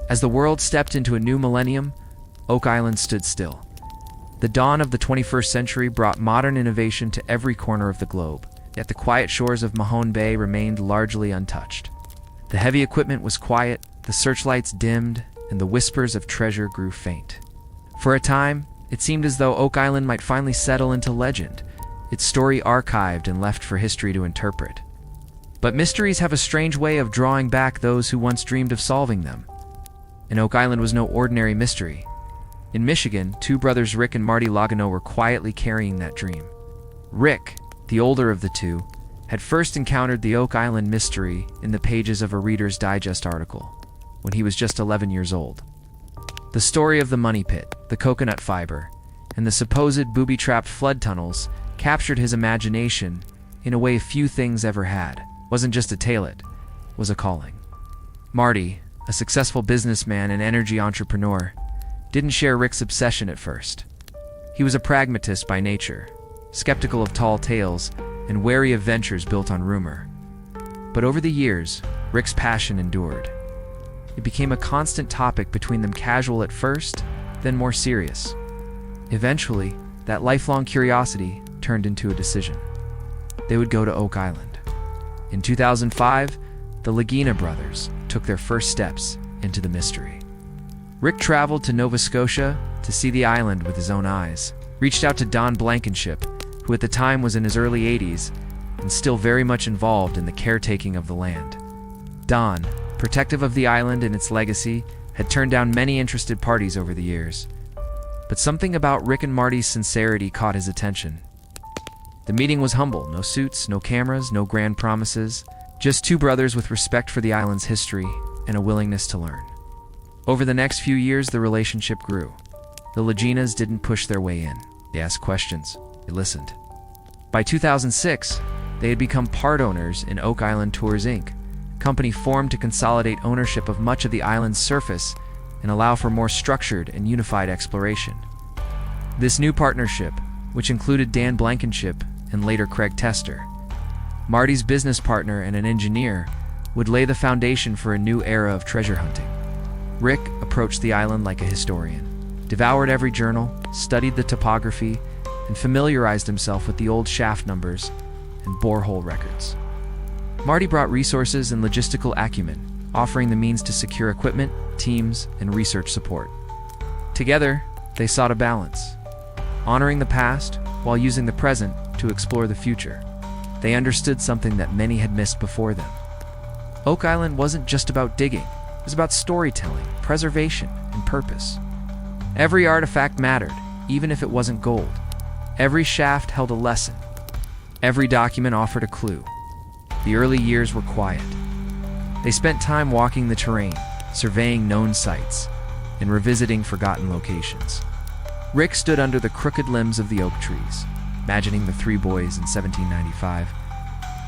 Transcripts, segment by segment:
As the world stepped into a new millennium, Oak Island stood still. The dawn of the 21st century brought modern innovation to every corner of the globe, yet the quiet shores of Mahone Bay remained largely untouched. The heavy equipment was quiet, the searchlights dimmed, and the whispers of treasure grew faint. For a time, it seemed as though Oak Island might finally settle into legend, its story archived and left for history to interpret. But mysteries have a strange way of drawing back those who once dreamed of solving them. And Oak Island was no ordinary mystery. In Michigan, two brothers Rick and Marty Lagina were quietly carrying that dream. Rick, the older of the two, had first encountered the Oak Island mystery in the pages of a Reader's Digest article, when he was just 11 years old. The story of the money pit, the coconut fiber, and the supposed booby-trapped flood tunnels captured his imagination in a way few things ever had. It wasn't just a tale, it was a calling. Marty, a successful businessman and energy entrepreneur, didn't share Rick's obsession at first. He was a pragmatist by nature, skeptical of tall tales and wary of ventures built on rumor. But over the years, Rick's passion endured. It became a constant topic between them, casual at first, then more serious. Eventually, that lifelong curiosity turned into a decision. They would go to Oak Island. In 2005, the Lagina brothers took their first steps into the mystery. Rick traveled to Nova Scotia to see the island with his own eyes, reached out to Don Blankenship, who at the time was in his early 80s and still very much involved in the caretaking of the land. Don, protective of the island and its legacy, had turned down many interested parties over the years. But something about Rick and Marty's sincerity caught his attention. The meeting was humble, no suits, no cameras, no grand promises, just two brothers with respect for the island's history and a willingness to learn. Over the next few years, the relationship grew. The Laginas didn't push their way in. They asked questions. They listened. By 2006, they had become part owners in Oak Island Tours, Inc., a company formed to consolidate ownership of much of the island's surface and allow for more structured and unified exploration. This new partnership, which included Dan Blankenship and later Craig Tester, Marty's business partner and an engineer, would lay the foundation for a new era of treasure hunting. Rick approached the island like a historian, devoured every journal, studied the topography, and familiarized himself with the old shaft numbers and borehole records. Marty brought resources and logistical acumen, offering the means to secure equipment, teams, and research support. Together, they sought a balance, honoring the past while using the present to explore the future. They understood something that many had missed before them. Oak Island wasn't just about digging. It was about storytelling, preservation, and purpose. Every artifact mattered, even if it wasn't gold. Every shaft held a lesson. Every document offered a clue. The early years were quiet. They spent time walking the terrain, surveying known sites, and revisiting forgotten locations. Rick stood under the crooked limbs of the oak trees, imagining the three boys in 1795.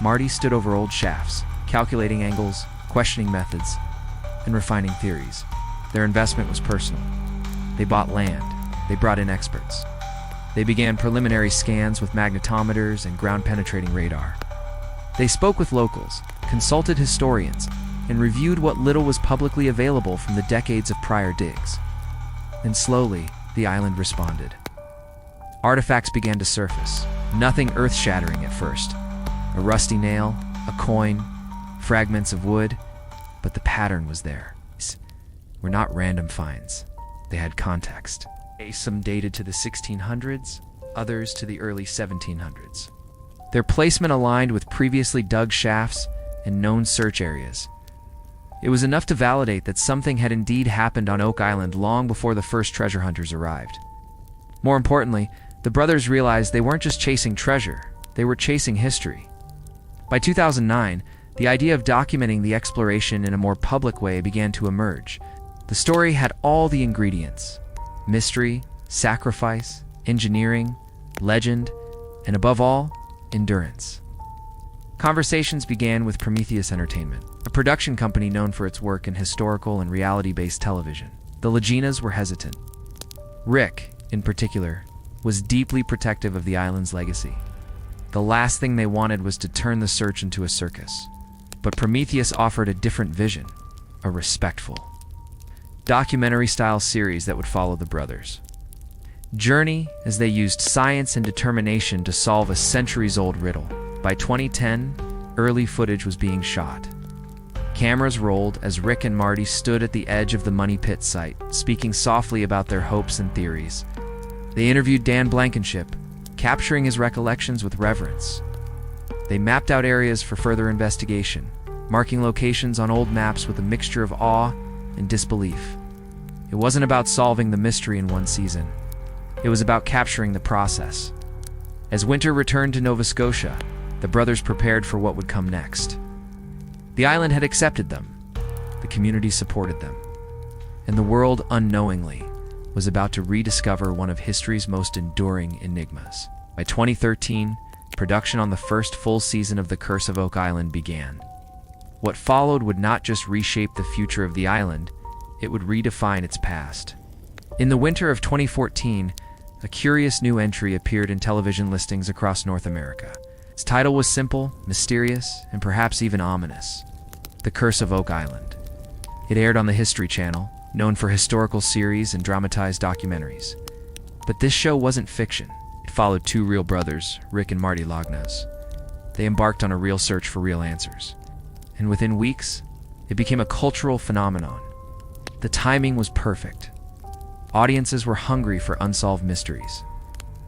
Marty stood over old shafts, calculating angles, questioning methods, and refining theories. Their investment was personal. They bought land. They brought in experts. They began preliminary scans with magnetometers and ground-penetrating radar. They spoke with locals, consulted historians, and reviewed what little was publicly available from the decades of prior digs. And slowly, the island responded. Artifacts began to surface, nothing earth-shattering at first. A rusty nail, a coin, fragments of wood, but the pattern was there. These were not random finds. They had context. Some dated to the 1600s, others to the early 1700s. Their placement aligned with previously dug shafts and known search areas. It was enough to validate that something had indeed happened on Oak Island long before the first treasure hunters arrived. More importantly, the brothers realized they weren't just chasing treasure, they were chasing history. By 2009, the idea of documenting the exploration in a more public way began to emerge. The story had all the ingredients: mystery, sacrifice, engineering, legend, and above all, endurance. Conversations began with Prometheus Entertainment, a production company known for its work in historical and reality-based television. The Laginas were hesitant. Rick, in particular, was deeply protective of the island's legacy. The last thing they wanted was to turn the search into a circus. But Prometheus offered a different vision, a respectful, documentary-style series that would follow the brothers' journey as they used science and determination to solve a centuries-old riddle. By 2010, early footage was being shot. Cameras rolled as Rick and Marty stood at the edge of the Money Pit site, speaking softly about their hopes and theories. They interviewed Dan Blankenship, capturing his recollections with reverence. They mapped out areas for further investigation, marking locations on old maps with a mixture of awe and disbelief. It wasn't about solving the mystery in one season. It was about capturing the process. As winter returned to Nova Scotia, the brothers prepared for what would come next. The island had accepted them. The community supported them. And the world, unknowingly, was about to rediscover one of history's most enduring enigmas. By 2013, production on the first full season of The Curse of Oak Island began. What followed would not just reshape the future of the island, it would redefine its past. In the winter of 2014, a curious new entry appeared in television listings across North America. Its title was simple, mysterious, and perhaps even ominous: The Curse of Oak Island. It aired on the History Channel, known for historical series and dramatized documentaries. But this show wasn't fiction. It followed two real brothers, Rick and Marty Lagina. They embarked on a real search for real answers. And within weeks, it became a cultural phenomenon. The timing was perfect. Audiences were hungry for unsolved mysteries.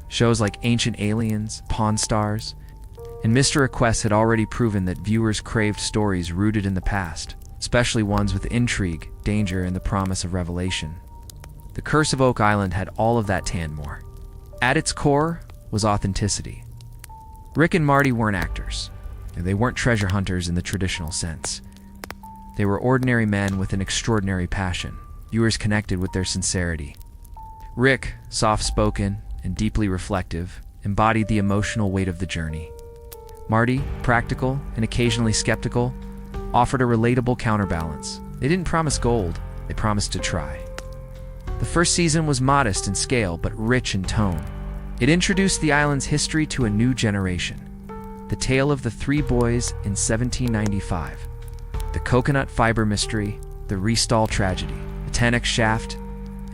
Shows like Ancient Aliens, Pawn Stars, and Mystery Quest had already proven that viewers craved stories rooted in the past, especially ones with intrigue, danger, and the promise of revelation. The Curse of Oak Island had all of that and more. At its core was authenticity. Rick and Marty weren't actors, and they weren't treasure hunters in the traditional sense. They were ordinary men with an extraordinary passion. Viewers connected with their sincerity. Rick, soft-spoken and deeply reflective, embodied the emotional weight of the journey. Marty, practical and occasionally skeptical, offered a relatable counterbalance. They didn't promise gold, they promised to try. The first season was modest in scale but rich in tone. It introduced the island's history to a new generation. The tale of the three boys in 1795, the coconut fiber mystery, the Restall tragedy, the Tannock shaft,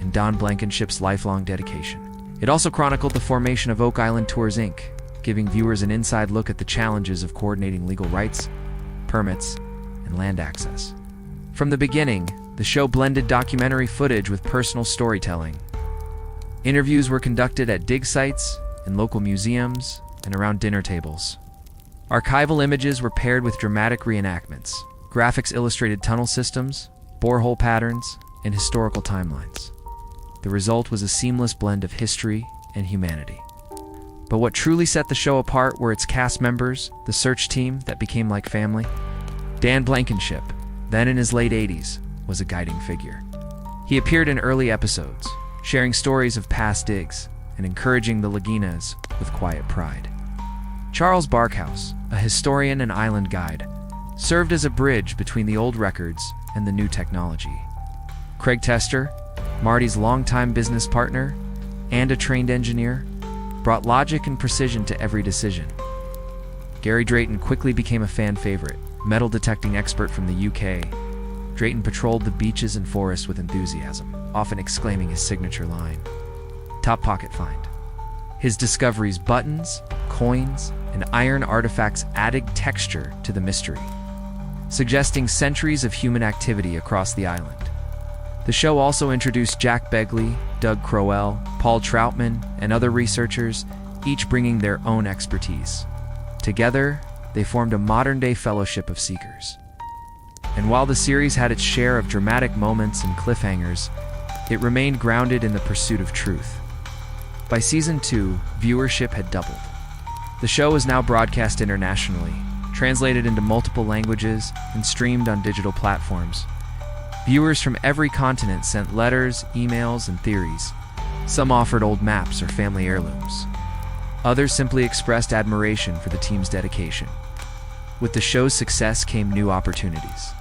and Don Blankenship's lifelong dedication. It also chronicled the formation of Oak Island Tours Inc., giving viewers an inside look at the challenges of coordinating legal rights, permits, and land access. From the beginning, the show blended documentary footage with personal storytelling. Interviews were conducted at dig sites, in local museums, and around dinner tables. Archival images were paired with dramatic reenactments. Graphics illustrated tunnel systems, borehole patterns, and historical timelines. The result was a seamless blend of history and humanity. But what truly set the show apart were its cast members, the search team that became like family. Dan Blankenship, then in his late 80s, was a guiding figure. He appeared in early episodes, sharing stories of past digs and encouraging the Laginas with quiet pride. Charles Barkhouse, a historian and island guide, served as a bridge between the old records and the new technology. Craig Tester, Marty's longtime business partner and a trained engineer, brought logic and precision to every decision. Gary Drayton quickly became a fan favorite, metal detecting expert from the UK. Drayton patrolled the beaches and forests with enthusiasm, often exclaiming his signature line, "Top pocket find." His discoveries, buttons, coins, and iron artifacts added texture to the mystery, suggesting centuries of human activity across the island. The show also introduced Jack Begley, Doug Crowell, Paul Troutman, and other researchers, each bringing their own expertise. Together, they formed a modern-day fellowship of seekers. And while the series had its share of dramatic moments and cliffhangers, it remained grounded in the pursuit of truth. By season 2, viewership had doubled. The show is now broadcast internationally, translated into multiple languages, and streamed on digital platforms. Viewers from every continent sent letters, emails, and theories. Some offered old maps or family heirlooms. Others simply expressed admiration for the team's dedication. With the show's success came new opportunities.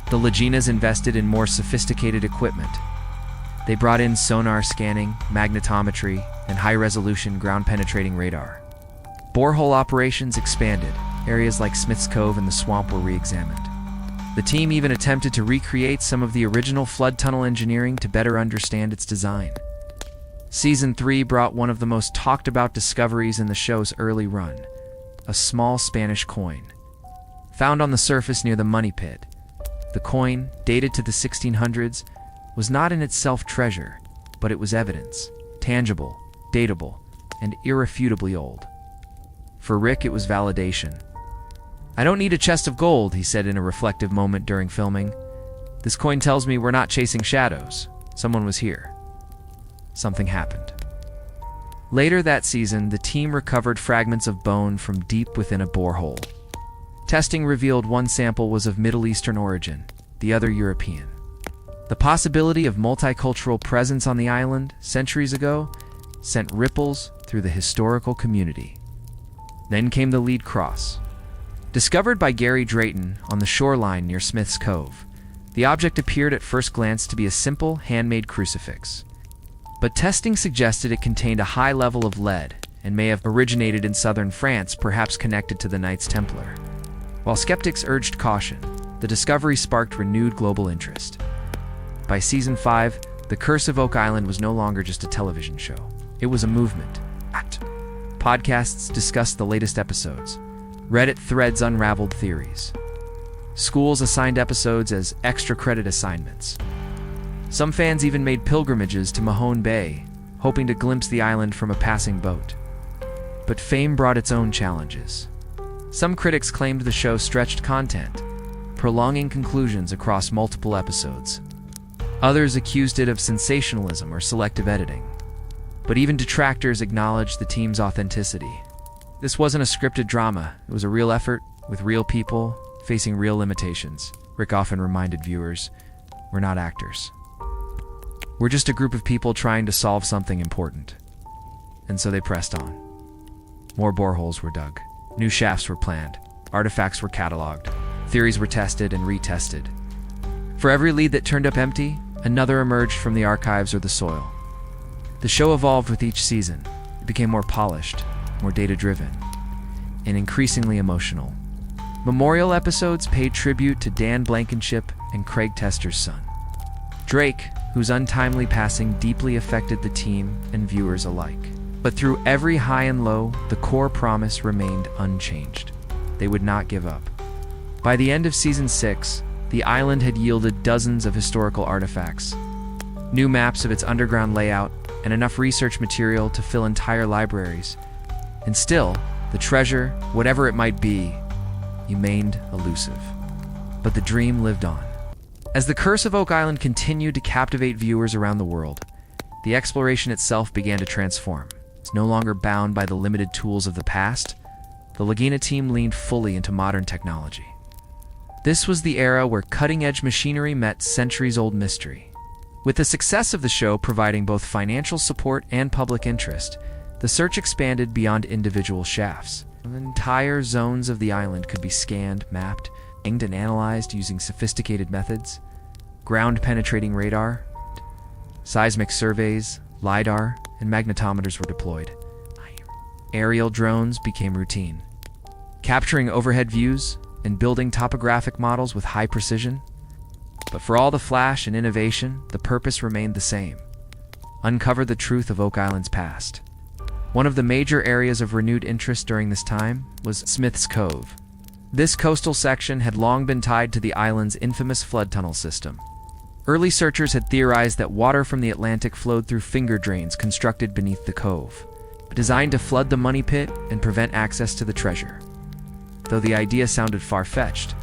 The Laginas invested in more sophisticated equipment. They brought in sonar scanning, magnetometry, and high-resolution ground-penetrating radar. Borehole operations expanded. Areas like Smith's Cove and the swamp were re-examined. The team even attempted to recreate some of the original flood tunnel engineering to better understand its design. Season 3 brought one of the most talked about discoveries in the show's early run, a small Spanish coin. Found on the surface near the money pit, the coin, dated to the 1600s, was not in itself treasure, but it was evidence, tangible, datable, and irrefutably old. For Rick, it was validation. "I don't need a chest of gold," he said in a reflective moment during filming. "This coin tells me we're not chasing shadows. Someone was here. Something happened." Later that season, the team recovered fragments of bone from deep within a borehole. Testing revealed one sample was of Middle Eastern origin, the other European. The possibility of multicultural presence on the island centuries ago sent ripples through the historical community. Then came the lead cross. Discovered by Gary Drayton on the shoreline near Smith's Cove, the object appeared at first glance to be a simple, handmade crucifix. But testing suggested it contained a high level of lead and may have originated in southern France, perhaps connected to the Knights Templar. While skeptics urged caution, the discovery sparked renewed global interest. By season 5, The Curse of Oak Island was no longer just a television show. It was a movement. Podcasts discussed the latest episodes. Reddit threads unraveled theories. Schools assigned episodes as extra credit assignments. Some fans even made pilgrimages to Mahone Bay, hoping to glimpse the island from a passing boat. But fame brought its own challenges. Some critics claimed the show stretched content, prolonging conclusions across multiple episodes. Others accused it of sensationalism or selective editing. But even detractors acknowledged the team's authenticity. This wasn't a scripted drama. It was a real effort, with real people, facing real limitations. Rick often reminded viewers, "We're not actors. We're just a group of people trying to solve something important." And so they pressed on. More boreholes were dug. New shafts were planned. Artifacts were cataloged. Theories were tested and retested. For every lead that turned up empty, another emerged from the archives or the soil. The show evolved with each season. It became more polished, more data-driven, and increasingly emotional. Memorial episodes paid tribute to Dan Blankenship and Craig Tester's son, Drake, whose untimely passing deeply affected the team and viewers alike. But through every high and low, the core promise remained unchanged. They would not give up. By the end of season 6, the island had yielded dozens of historical artifacts, new maps of its underground layout, and enough research material to fill entire libraries. And still, the treasure, whatever it might be, remained elusive. But the dream lived on. As The Curse of Oak Island continued to captivate viewers around the world, the exploration itself began to transform. It's no longer bound by the limited tools of the past. The Lagina team leaned fully into modern technology. This was the era where cutting-edge machinery met centuries-old mystery. With the success of the show providing both financial support and public interest, the search expanded beyond individual shafts. Entire zones of the island could be scanned, mapped, and analyzed using sophisticated methods. Ground-penetrating radar, seismic surveys, LiDAR, and magnetometers were deployed. Aerial drones became routine, capturing overhead views and building topographic models with high precision. But for all the flash and innovation, the purpose remained the same: uncover the truth of Oak Island's past. One of the major areas of renewed interest during this time was Smith's Cove. This coastal section had long been tied to the island's infamous flood tunnel system. Early searchers had theorized that water from the Atlantic flowed through finger drains constructed beneath the cove, designed to flood the money pit and prevent access to the treasure. Though the idea sounded far-fetched,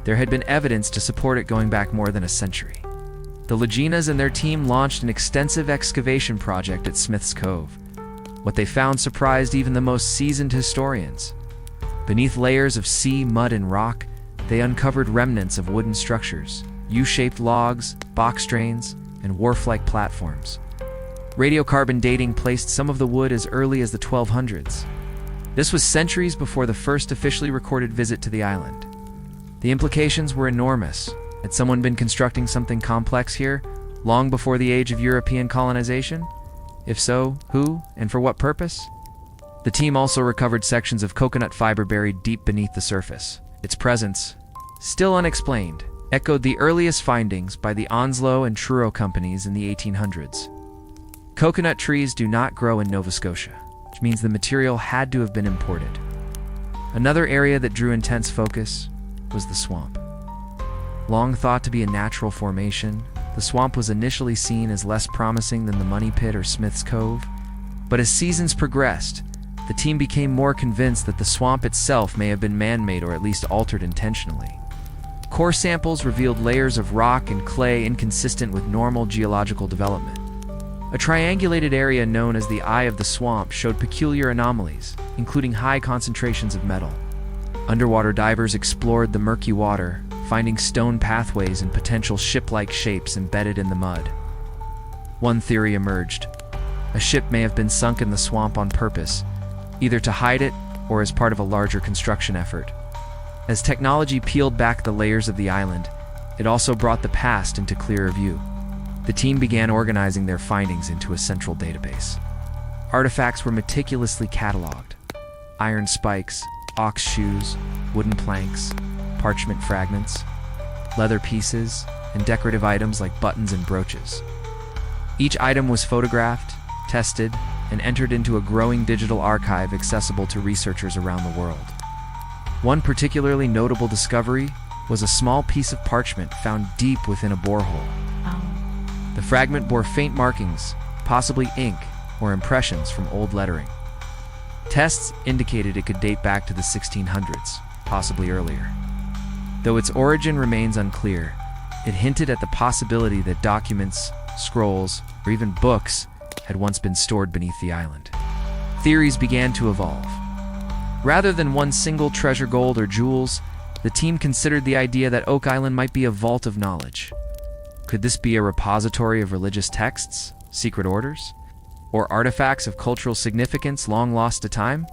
there had been evidence to support it going back more than a century. The Laginas and their team launched an extensive excavation project at Smith's Cove. What they found surprised even the most seasoned historians. Beneath layers of sea, mud, and rock, they uncovered remnants of wooden structures, U-shaped logs, box drains, and wharf-like platforms. Radiocarbon dating placed some of the wood as early as the 1200s. This was centuries before the first officially recorded visit to the island. The implications were enormous. Had someone been constructing something complex here long before the age of European colonization? If so, who and for what purpose? The team also recovered sections of coconut fiber buried deep beneath the surface. Its presence, still unexplained, echoed the earliest findings by the Onslow and Truro companies in the 1800s. Coconut trees do not grow in Nova Scotia, which means the material had to have been imported. Another area that drew intense focus was the swamp. Long thought to be a natural formation, the swamp was initially seen as less promising than the Money Pit or Smith's Cove, but as seasons progressed, the team became more convinced that the swamp itself may have been man-made or at least altered intentionally. Core samples revealed layers of rock and clay inconsistent with normal geological development. A triangulated area known as the Eye of the Swamp showed peculiar anomalies, including high concentrations of metal. Underwater divers explored the murky water, finding stone pathways and potential ship-like shapes embedded in the mud. One theory emerged. A ship may have been sunk in the swamp on purpose, either to hide it or as part of a larger construction effort. As technology peeled back the layers of the island, it also brought the past into clearer view. The team began organizing their findings into a central database. Artifacts were meticulously cataloged. Iron spikes, ox shoes, wooden planks, parchment fragments, leather pieces, and decorative items like buttons and brooches. Each item was photographed, tested, and entered into a growing digital archive accessible to researchers around the world. One particularly notable discovery was a small piece of parchment found deep within a borehole. The fragment bore faint markings, possibly ink or impressions from old lettering. Tests indicated it could date back to the 1600s, possibly earlier. Though its origin remains unclear, it hinted at the possibility that documents, scrolls, or even books had once been stored beneath the island. Theories began to evolve. Rather than one single treasure, gold, or jewels, the team considered the idea that Oak Island might be a vault of knowledge. Could this be a repository of religious texts, secret orders, or artifacts of cultural significance long lost to time?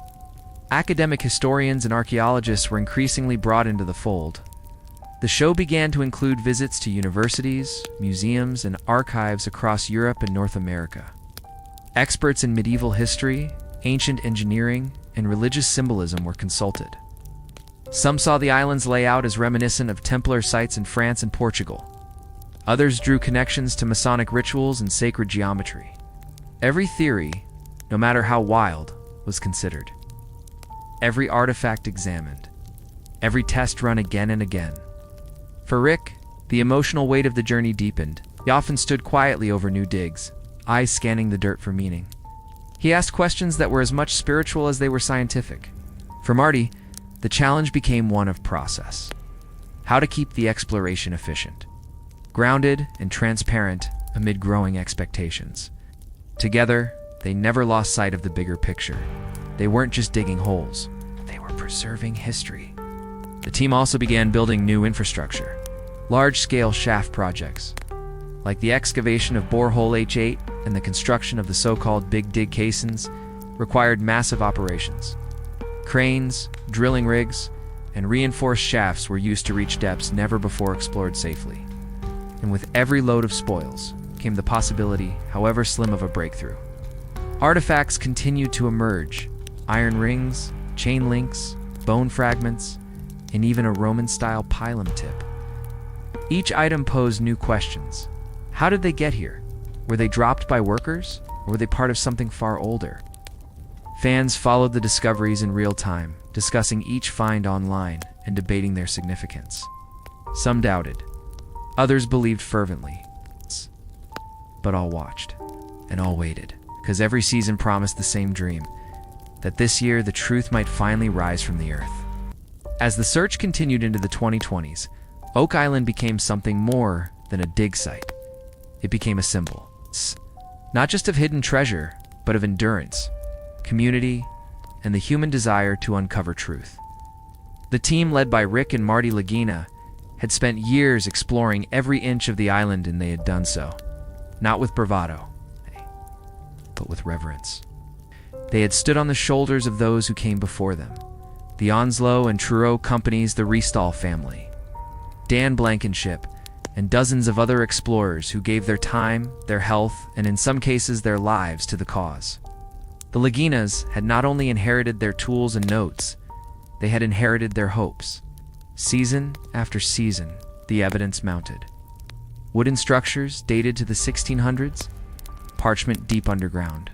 Academic historians and archaeologists were increasingly brought into the fold. The show began to include visits to universities, museums, and archives across Europe and North America. Experts in medieval history, ancient engineering, and religious symbolism were consulted. Some saw the island's layout as reminiscent of Templar sites in France and Portugal. Others drew connections to Masonic rituals and sacred geometry. Every theory, no matter how wild, was considered. Every artifact examined. Every test run again and again. For Rick, the emotional weight of the journey deepened. He often stood quietly over new digs, eyes scanning the dirt for meaning. He asked questions that were as much spiritual as they were scientific. For Marty, the challenge became one of process. How to keep the exploration efficient, grounded and transparent amid growing expectations. Together, they never lost sight of the bigger picture. They weren't just digging holes, they were preserving history. The team also began building new infrastructure, large-scale shaft projects, like the excavation of borehole H8 and the construction of the so-called Big Dig caissons, required massive operations. Cranes, drilling rigs, and reinforced shafts were used to reach depths never before explored safely. And with every load of spoils came the possibility, however slim, of a breakthrough. Artifacts continued to emerge: iron rings, chain links, bone fragments, and even a Roman-style pilum tip. Each item posed new questions. How did they get here? Were they dropped by workers, or were they part of something far older? Fans followed the discoveries in real time, discussing each find online and debating their significance. Some doubted. Others believed fervently. But all watched, and all waited, because every season promised the same dream, that this year the truth might finally rise from the earth. As the search continued into the 2020s, Oak Island became something more than a dig site. It became a symbol, not just of hidden treasure, but of endurance, community, and the human desire to uncover truth. The team, led by Rick and Marty Lagina, had spent years exploring every inch of the island, and they had done so, not with bravado, but with reverence. They had stood on the shoulders of those who came before them, the Onslow and Truro companies, the Restall family, Dan Blankenship, and dozens of other explorers who gave their time, their health, and in some cases their lives to the cause. The Laginas had not only inherited their tools and notes, they had inherited their hopes. Season after season, the evidence mounted. Wooden structures dated to the 1600s, parchment deep underground,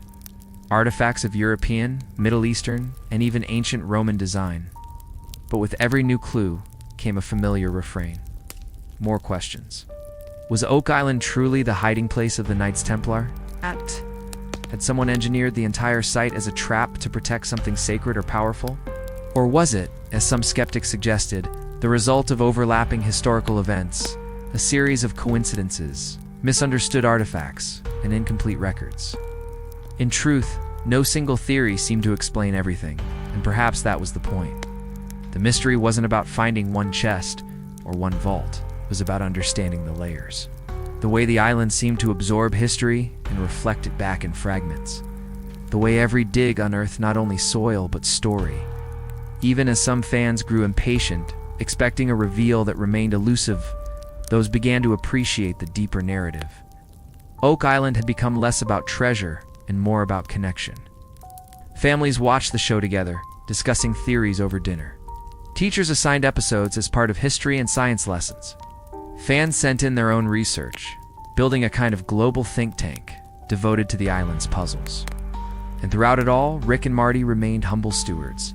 artifacts of European, Middle Eastern, and even ancient Roman design. But with every new clue came a familiar refrain. More questions. Was Oak Island truly the hiding place of the Knights Templar? Had someone engineered the entire site as a trap to protect something sacred or powerful? Or was it, as some skeptics suggested, the result of overlapping historical events, a series of coincidences, misunderstood artifacts, and incomplete records? In truth, no single theory seemed to explain everything, and perhaps that was the point. The mystery wasn't about finding one chest or one vault. It was about understanding the layers. The way the island seemed to absorb history and reflect it back in fragments. The way every dig unearthed not only soil but story. Even as some fans grew impatient, expecting a reveal that remained elusive, those began to appreciate the deeper narrative. Oak Island had become less about treasure and more about connection. Families watched the show together, discussing theories over dinner. Teachers assigned episodes as part of history and science lessons. Fans sent in their own research, building a kind of global think tank devoted to the island's puzzles. And throughout it all, Rick and Marty remained humble stewards.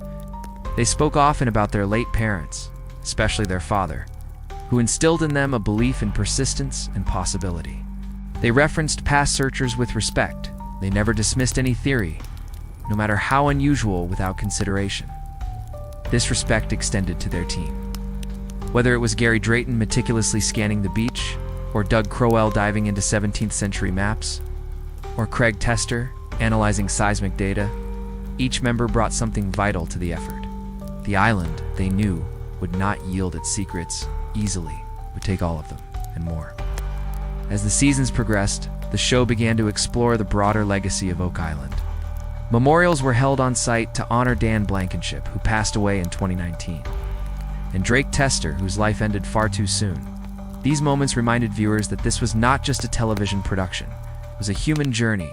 They spoke often about their late parents, especially their father, who instilled in them a belief in persistence and possibility. They referenced past searchers with respect. They never dismissed any theory, no matter how unusual, without consideration. This respect extended to their team. Whether it was Gary Drayton meticulously scanning the beach, or Doug Crowell diving into 17th century maps, or Craig Tester analyzing seismic data, each member brought something vital to the effort. The island, they knew, would not yield its secrets easily, would take all of them, and more. As the seasons progressed, the show began to explore the broader legacy of Oak Island. Memorials were held on site to honor Dan Blankenship, who passed away in 2019, and Drake Tester, whose life ended far too soon. These moments reminded viewers that this was not just a television production. It was a human journey,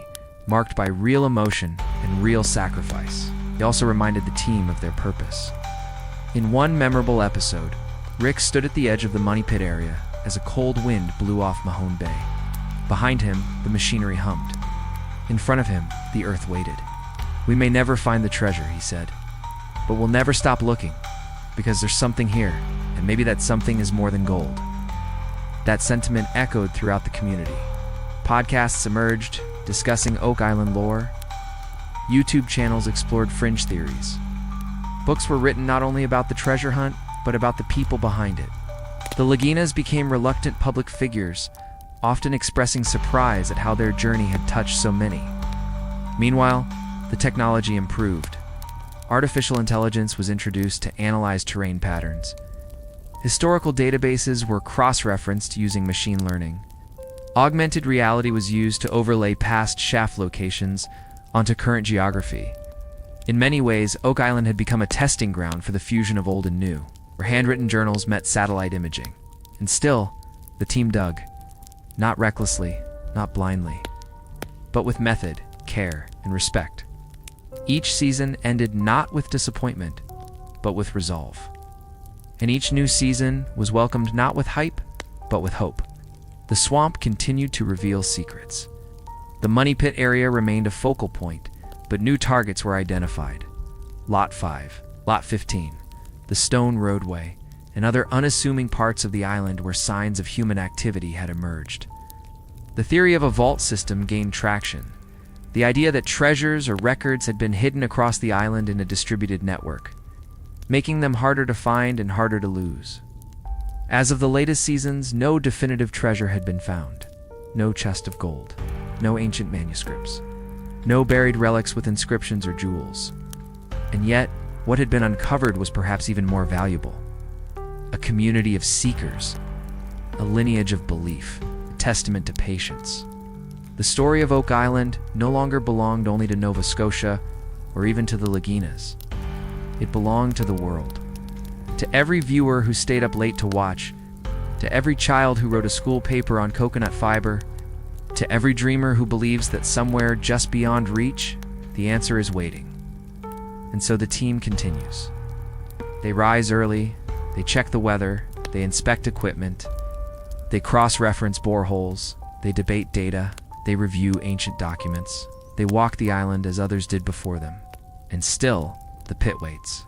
marked by real emotion and real sacrifice. They also reminded the team of their purpose. In one memorable episode, Rick stood at the edge of the money pit area as a cold wind blew off Mahone Bay. Behind him, the machinery hummed. In front of him, the earth waited. "We may never find the treasure," he said, "but we'll never stop looking, because there's something here, and maybe that something is more than gold." That sentiment echoed throughout the community. Podcasts emerged, discussing Oak Island lore. YouTube channels explored fringe theories. Books were written not only about the treasure hunt, but about the people behind it. The Laginas became reluctant public figures, often expressing surprise at how their journey had touched so many. Meanwhile, the technology improved. Artificial intelligence was introduced to analyze terrain patterns. Historical databases were cross-referenced using machine learning. Augmented reality was used to overlay past shaft locations onto current geography. In many ways, Oak Island had become a testing ground for the fusion of old and new, where handwritten journals met satellite imaging. And still, the team dug. Not recklessly, not blindly, but with method, care, and respect. Each season ended not with disappointment, but with resolve. And each new season was welcomed not with hype, but with hope. The swamp continued to reveal secrets. The money pit area remained a focal point, but new targets were identified. Lot 5, Lot 15, the stone roadway, and other unassuming parts of the island where signs of human activity had emerged. The theory of a vault system gained traction. The idea that treasures or records had been hidden across the island in a distributed network, making them harder to find and harder to lose. As of the latest seasons, no definitive treasure had been found. No chest of gold, no ancient manuscripts, no buried relics with inscriptions or jewels. And yet, what had been uncovered was perhaps even more valuable. A community of seekers, a lineage of belief, a testament to patience. The story of Oak Island no longer belonged only to Nova Scotia or even to the Laginas. It belonged to the world. To every viewer who stayed up late to watch, to every child who wrote a school paper on coconut fiber, to every dreamer who believes that somewhere just beyond reach, the answer is waiting. And so the team continues. They rise early, they check the weather, They inspect equipment. They cross-reference boreholes. They debate data. They review ancient documents. They walk the island as others did before them. And still, the pit waits.